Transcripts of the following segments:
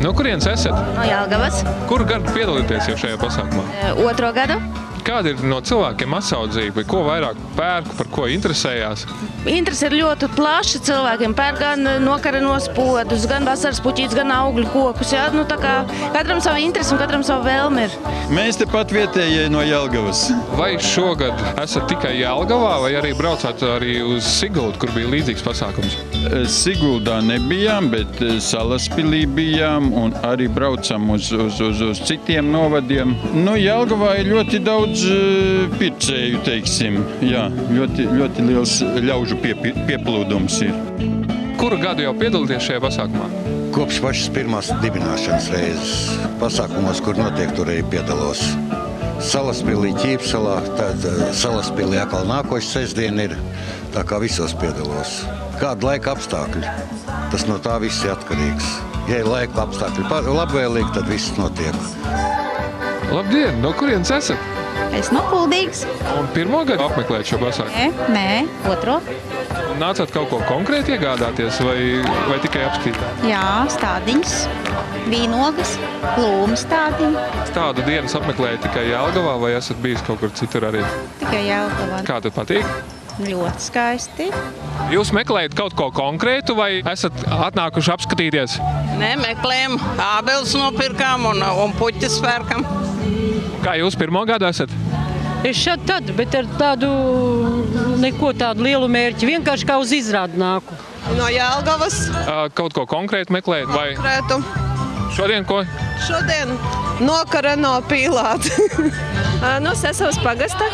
No kurienes esat? No Jelgavas. Kuru gadu piedalīties jau šajā pasākumā? 2. gadu. Kāda ir no cilvēkiem atsaudzība? Ko vairāk pērku, par ko interesējās? Interesi ir ļoti plaša cilvēkiem. Pērk gan nokarenos podus, gan vasaras puķītes, gan augļu kokus. Ja? Nu, tā kā katram savu interesi un katram savu vēlmi ir. Mēs tepat vietējie no Jelgavas. Vai šogad esat tikai Jelgavā vai arī braucāt arī uz Siguldu, kur bija līdzīgs pasākums? Siguldā nebijām, bet Salaspilī bijām un arī braucam uz citiem novadiem. Nu, Jelgavā ir ļoti daudz pircēju, teiksim. Jā, ļoti liels ļaužu pieplūdums ir. Kuru gadu jau piedalīties šajā pasākumā? Kopš pašas pirmās dibināšanas reizes pasākumos, kur notiek, tur arī piedalos. Salaspilī, Ķīpsalā, tad Salaspilī atkal nākošais sestdien ir, tā kā visos piedalos. Kāda laika apstākļi? Tas no tā viss ir atkarīgs. Ja ir laika apstākļi labvēlīgi, tad viss notiek. Labdien! No kurienes esat? Es no Kuldīgas. Un pirmo gadu apmeklēt šo pasākumu? Nē, 2. Nācāt kaut ko konkrēti iegādāties vai tikai apskatīt? Jā, stādiņas, vīnogas, lūmu stādiņu. Tādu dienas apmeklējat tikai Jelgavā vai esat bijis kaut kur citur arī? Tikai Jelgavā. Kā tad patīk? Ļoti skaisti. Jūs meklējat kaut ko konkrētu vai esat atnākuši apskatīties? Nē, meklējam, ābeles nopirkām un puķis pērkam. Kā jūs pirmo gadu esat? Es šad tad, bet ar tādu neko tādu lielu mērķi, vienkārši kā uz izrādi nāku. No Jelgavas. Kaut ko konkrētu meklējat? Konkrētu. Šodien ko? Šodien nokareno pīlāti. No Sesavas pagasta.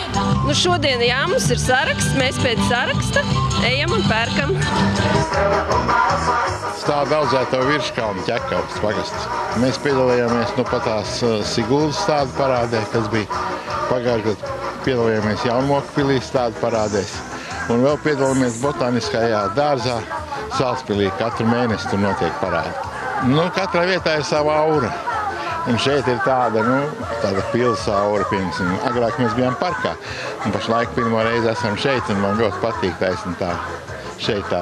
Nu, šodien jā, mums ir saraksts, mēs pēc saraksta ejam un pērkam. Stāda audzēto virskalnu Ķekavas pagasts. Mēs piedalījāmies patās Siguldas stāda parādē, kas bija pagājušajā gadā. Piedalījāmies Jaunmokpilī stāda parādēs. Un vēl piedalījāmies Botāniskajā dārzā Salaspilī. Katru mēnesi tur notiek parādi. Nu, katrai vietā ir sava aura. Un šeit ir tāda pils aura. Agrāk mēs bijām parkā. Un pašlaik pirmo reizi esam šeit un man ļoti patīk taisni tā. Šeit tā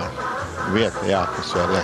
vieta jāatmosfēra.